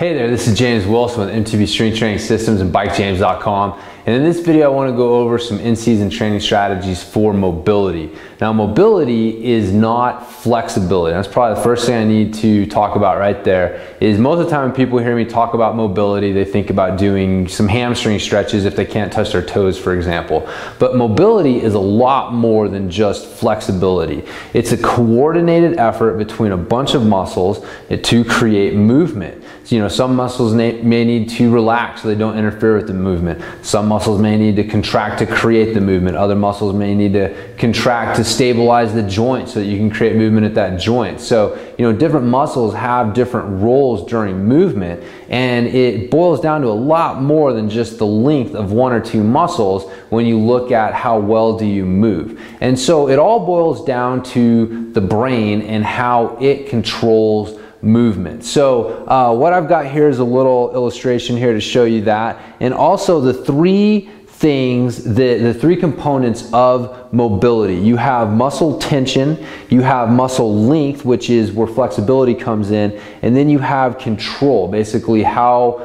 Hey there, this is James Wilson with MTB Strength Training Systems and BikeJames.com. And in this video, I want to go over some in-season training strategies for mobility. Now, mobility is not flexibility. That's probably the first thing I need to talk about right there. Is most of the time when people hear me talk about mobility, they think about doing some hamstring stretches if they can't touch their toes, for example. But mobility is a lot more than just flexibility. It's a coordinated effort between a bunch of muscles to create movement. So, some muscles may need to relax so they don't interfere with the movement. Some muscles may need to contract to create the movement. Other muscles may need to contract to stabilize the joint so that you can create movement at that joint. So, different muscles have different roles during movement, and it boils down to a lot more than just the length of one or two muscles when you look at how well do you move. And so it all boils down to the brain and how it controls movement. So what I've got here is a little illustration here to show you that, and also the three things, the three components of mobility. You have muscle tension, you have muscle length, which is where flexibility comes in, and then you have control. Basically, how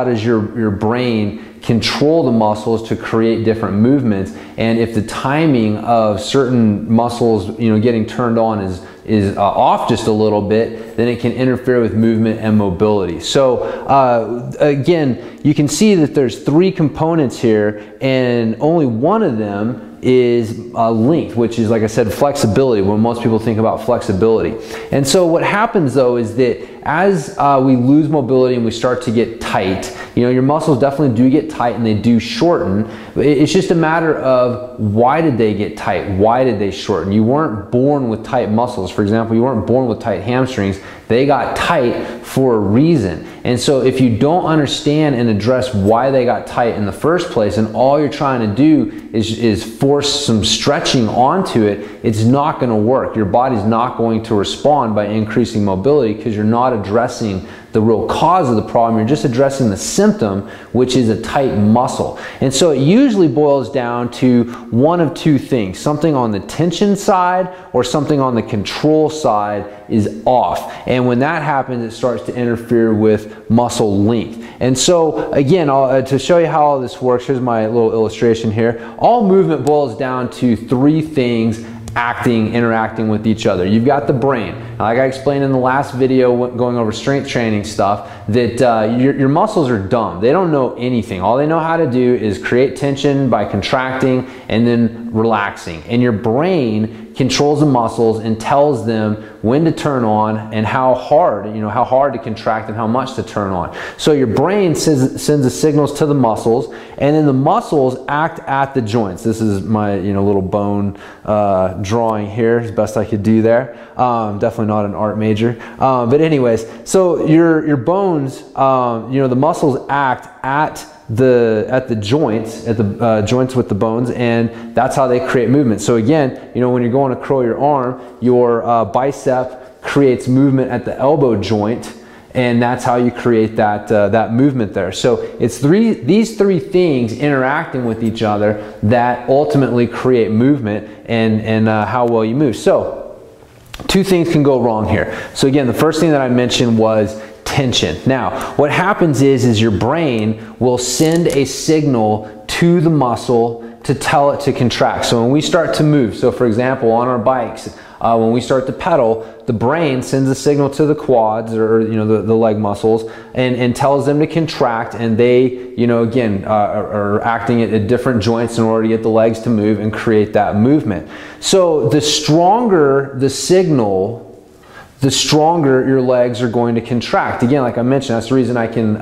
does your brain control the muscles to create different movements, and if the timing of certain muscles getting turned on is off just a little bit, then it can interfere with movement and mobility. So again, you can see that there's three components here, and only one of them is length, which is, like I said, flexibility, when most people think about flexibility. And so what happens though is that as we lose mobility and we start to get tight, your muscles definitely do get tight and they do shorten. It's just a matter of why did they get tight? Why did they shorten? You weren't born with tight muscles. For example, you weren't born with tight hamstrings. They got tight for a reason. And so if you don't understand and address why they got tight in the first place, and all you're trying to do is force some stretching onto it, it's not going to work. Your body's not going to respond by increasing mobility because you're not addressing the real cause of the problem. You're just addressing the symptom, which is a tight muscle. And so it usually boils down to one of two things. Something on the tension side or something on the control side is off. And when that happens, it starts to interfere with muscle length. And so again, to show you how all this works, here's my little illustration here. All movement boils down to three things interacting with each other. You've got the brain. Now, like I explained in the last video going over strength training stuff, that your muscles are dumb. They don't know anything. All they know how to do is create tension by contracting and then relaxing. And your brain controls the muscles and tells them when to turn on and how hard to contract and how much to turn on. So your brain sends the signals to the muscles, and then the muscles act at the joints. This is my little bone drawing here, as best I could do there. Definitely not an art major, but anyways, so your bones, the muscles act at the joints, joints with the bones, and that's how they create movement. So again, when you're going to curl your arm, your bicep creates movement at the elbow joint, and that's how you create that movement there. So it's these three things interacting with each other that ultimately create movement and how well you move. So two things can go wrong here. So again, the first thing that I mentioned was tension. Now, what happens is your brain will send a signal to the muscle to tell it to contract. So when we start to move, so for example, on our bikes, when we start to pedal, the brain sends a signal to the quads or the leg muscles and tells them to contract, and they again are acting at different joints in order to get the legs to move and create that movement. So the stronger the signal, the stronger your legs are going to contract. Again, like I mentioned, that's the reason I can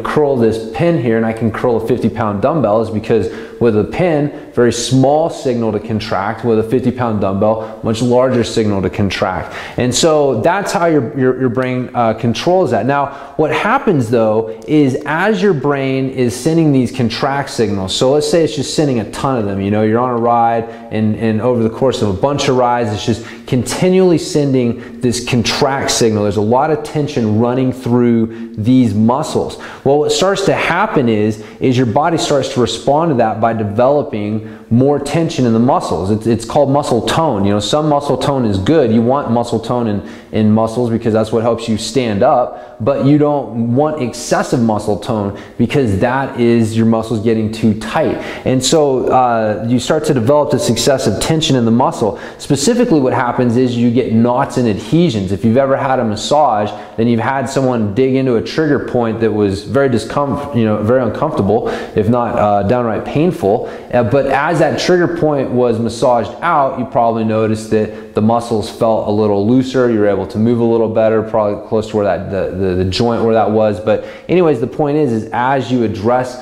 curl this pin here, and I can curl a 50-pound dumbbell, is because with a pin, very small signal to contract. With a 50-pound dumbbell, much larger signal to contract. And so that's how your brain controls that. Now, what happens though is as your brain is sending these contract signals, so let's say it's just sending a ton of them, you're on a ride, and over the course of a bunch of rides, it's just continually sending this contract signal. There's a lot of tension running through these muscles. Well, what starts to happen is your body starts to respond to that by developing more tension in the muscles. It's called muscle tone. You know, some muscle tone is good. You want muscle tone in muscles because that's what helps you stand up, but you don't want excessive muscle tone because that is your muscles getting too tight. And so you start to develop this excessive tension in the muscle. Specifically what happens is you get knots and adhesions. If you've ever had a massage, then you've had someone dig into a trigger point that was very very uncomfortable, if not downright painful. But as that trigger point was massaged out, you probably noticed that the muscles felt a little looser. You were able to move a little better, probably close to where that the joint where that was. But anyways, the point is as you address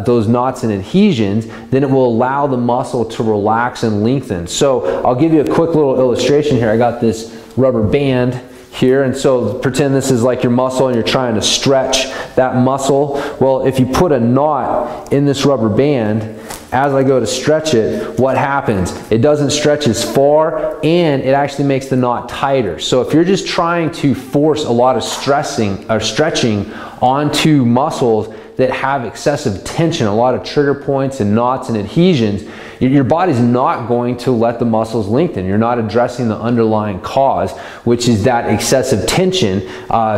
those knots and adhesions, then it will allow the muscle to relax and lengthen. So I'll give you a quick little illustration here. I got this rubber band here, and so pretend this is like your muscle and you're trying to stretch that muscle. Well, if you put a knot in this rubber band, as I go to stretch it, what happens? It doesn't stretch as far, and it actually makes the knot tighter. So if you're just trying to force a lot of stretching onto muscles that have excessive tension, a lot of trigger points and knots and adhesions, your body's not going to let the muscles lengthen. You're not addressing the underlying cause, which is that excessive tension,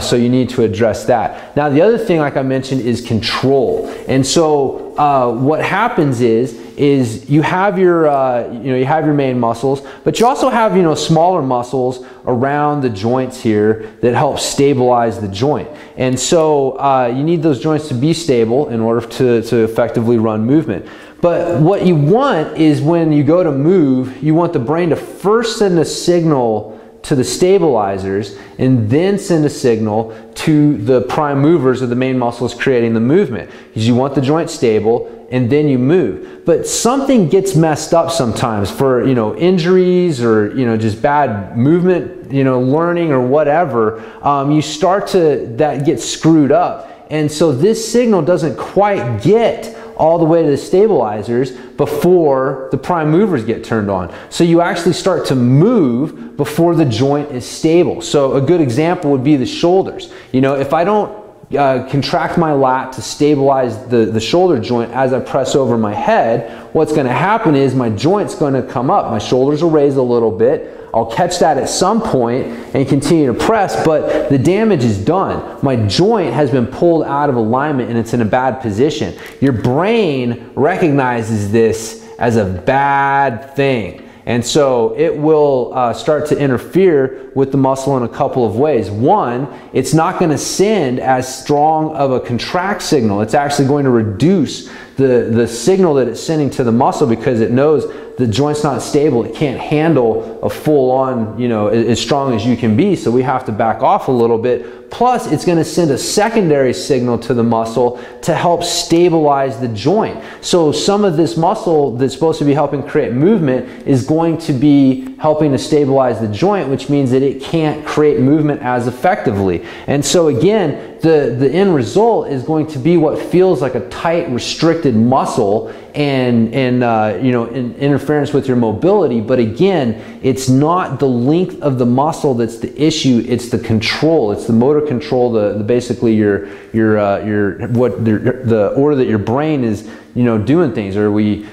so you need to address that. Now the other thing, like I mentioned, is control. And so what happens is you have your you have your main muscles, but you also have smaller muscles around the joints here that help stabilize the joint. And so you need those joints to be stable in order to effectively run movement. But what you want is when you go to move, you want the brain to first send a signal to the stabilizers and then send a signal to the prime movers of the main muscles creating the movement, because you want the joint stable and then you move. But something gets messed up sometimes for injuries or just bad movement learning or whatever. You start to that gets screwed up, and so this signal doesn't quite get all the way to the stabilizers before the prime movers get turned on. So you actually start to move before the joint is stable. So a good example would be the shoulders. If I don't contract my lat to stabilize the shoulder joint as I press over my head, what's going to happen is my joint's going to come up. My shoulders will raise a little bit. I'll catch that at some point and continue to press, but the damage is done. My joint has been pulled out of alignment and it's in a bad position. Your brain recognizes this as a bad thing. And so it will start to interfere with the muscle in a couple of ways. One, it's not going to send as strong of a contract signal. It's actually going to reduce the signal that it's sending to the muscle because it knows the joint's not stable. It can't handle a full-on, as strong as you can be. So we have to back off a little bit. Plus, it's going to send a secondary signal to the muscle to help stabilize the joint. So some of this muscle that's supposed to be helping create movement is going to be helping to stabilize the joint, which means that it can't create movement as effectively. And so again, the end result is going to be what feels like a tight, restricted muscle and interference with your mobility. But again, it's not the length of the muscle that's the issue. It's the control. It's the motor control. Basically the order that your brain is doing things. Are we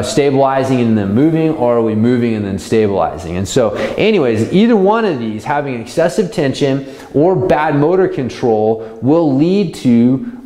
stabilizing and then moving, or are we moving and then stabilizing? And so anyways, either one of these, having excessive tension or bad motor control, will lead to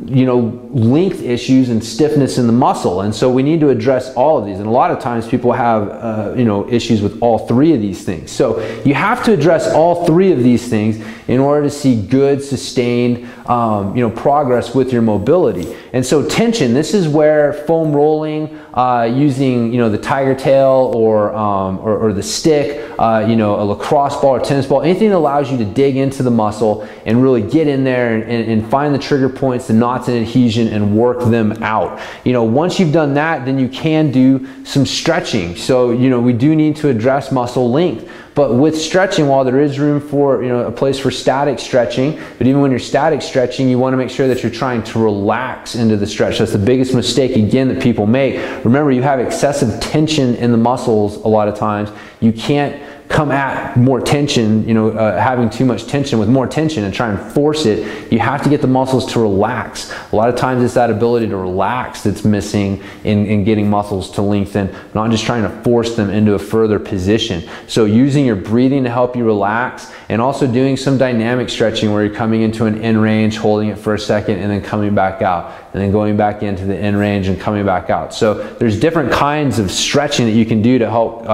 length issues and stiffness in the muscle. And so we need to address all of these, and a lot of times people have issues with all three of these things. So you have to address all three of these things in order to see good sustained progress with your mobility. And so tension, this is where foam rolling, using the tiger tail or the stick, a lacrosse ball or tennis ball, anything that allows you to dig into the muscle and really get in there and find the trigger points, the knots and adhesion, and work them out. Once you've done that, then you can do some stretching. So we do need to address muscle length. But with stretching, while there is room for a place for static stretching, but even when you're static stretching, you want to make sure that you're trying to relax into the stretch. That's the biggest mistake, again, that people make. Remember, you have excessive tension in the muscles a lot of times. You can't come at more tension, having too much tension with more tension and try and force it, you have to get the muscles to relax. A lot of times it's that ability to relax that's missing in getting muscles to lengthen, not just trying to force them into a further position. So using your breathing to help you relax, and also doing some dynamic stretching where you're coming into an in range, holding it for a second, and then coming back out, and then going back into the in range and coming back out. So there's different kinds of stretching that you can do to help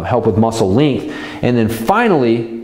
help with muscle length. And then finally,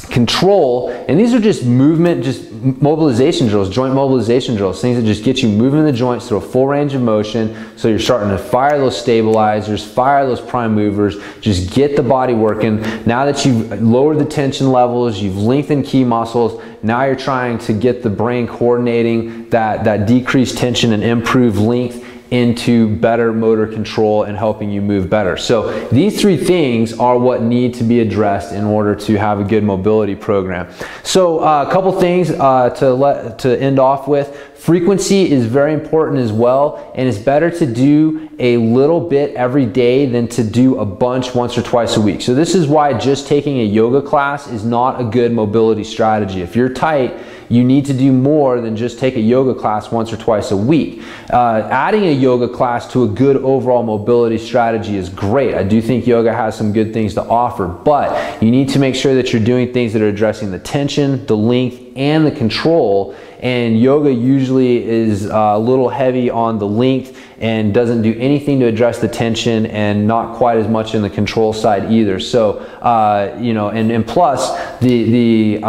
control, and these are just movement, just mobilization drills, joint mobilization drills, things that just get you moving in the joints through a full range of motion. So you're starting to fire those stabilizers, fire those prime movers, just get the body working. Now that you've lowered the tension levels, you've lengthened key muscles, now you're trying to get the brain coordinating that decreased tension and improved length into better motor control and helping you move better. So these three things are what need to be addressed in order to have a good mobility program. So a couple things to end off with. Frequency is very important as well, and it's better to do a little bit every day than to do a bunch once or twice a week. So this is why just taking a yoga class is not a good mobility strategy. If you're tight, you need to do more than just take a yoga class once or twice a week. Adding a yoga class to a good overall mobility strategy is great. I do think yoga has some good things to offer, but you need to make sure that you're doing things that are addressing the tension, the length, and the control. And yoga usually is a little heavy on the length and doesn't do anything to address the tension, and not quite as much in the control side either. So and plus doing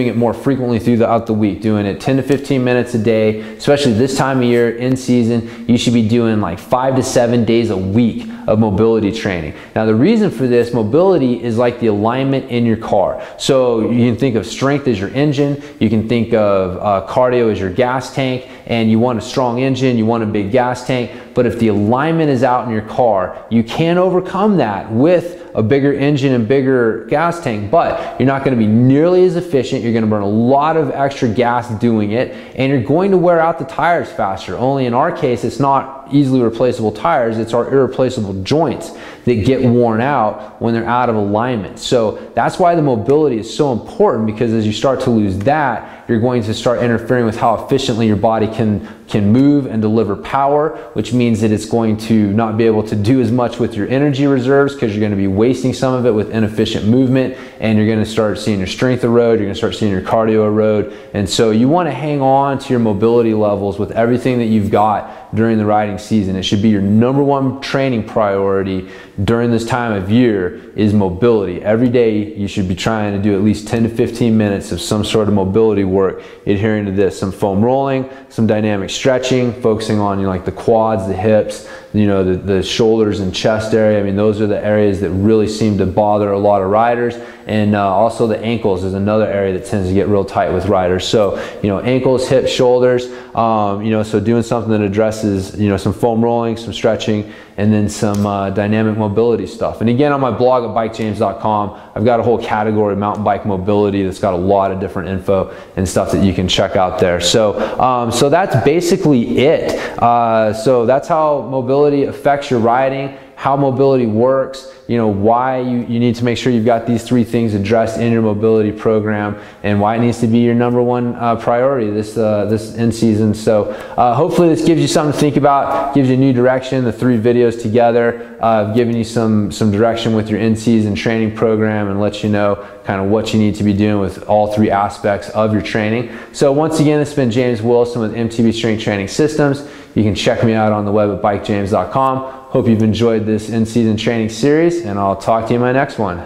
it more frequently throughout the week, doing it 10 to 15 minutes a day, especially this time of year in season. You should be doing like 5 to 7 days a week of mobility training. Now the reason for this, mobility is like the alignment in your car. So you can think of strength as your engine, you can think of cardio as your gas tank, and you want a strong engine, you want a big gas tank. But if the alignment is out in your car, you can overcome that with a bigger engine and bigger gas tank, but you're not going to be nearly as efficient. You're going to burn a lot of extra gas doing it, and you're going to wear out the tires faster. Only in our case, it's not easily replaceable tires, it's our irreplaceable joints that get worn out when they're out of alignment. So that's why the mobility is so important, because as you start to lose that, you're going to start interfering with how efficiently your body can move and deliver power, which means that it's going to not be able to do as much with your energy reserves, because you're going to be wasting some of it with inefficient movement, and you're going to start seeing your strength erode, you're going to start seeing your cardio erode. And so you want to hang on to your mobility levels with everything that you've got during the riding season. It should be your #1 training priority during this time of year is mobility. Every day you should be trying to do at least 10 to 15 minutes of some sort of mobility work, adhering to this. Some foam rolling, some dynamic stretching, focusing on like the quads, the hips, the shoulders and chest area. I mean, those are the areas that really seem to bother a lot of riders. And also the ankles is another area that tends to get real tight with riders. So, ankles, hips, shoulders, so doing something that addresses, some foam rolling, some stretching, and then some dynamic mobility stuff. And again, on my blog at bikejames.com, I've got a whole category of mountain bike mobility that's got a lot of different info and stuff that you can check out there. So, so that's basically it. So that's how mobility affects your riding, how mobility works, why you need to make sure you've got these three things addressed in your mobility program, and why it needs to be your #1 priority this in season. So hopefully this gives you something to think about, gives you a new direction. The 3 videos together giving you some direction with your in-season training program, and let you know kind of what you need to be doing with all 3 aspects of your training. So once again, it's been James Wilson with MTB Strength Training Systems. You can check me out on the web at bikejames.com. Hope you've enjoyed this in-season training series, and I'll talk to you in my next one.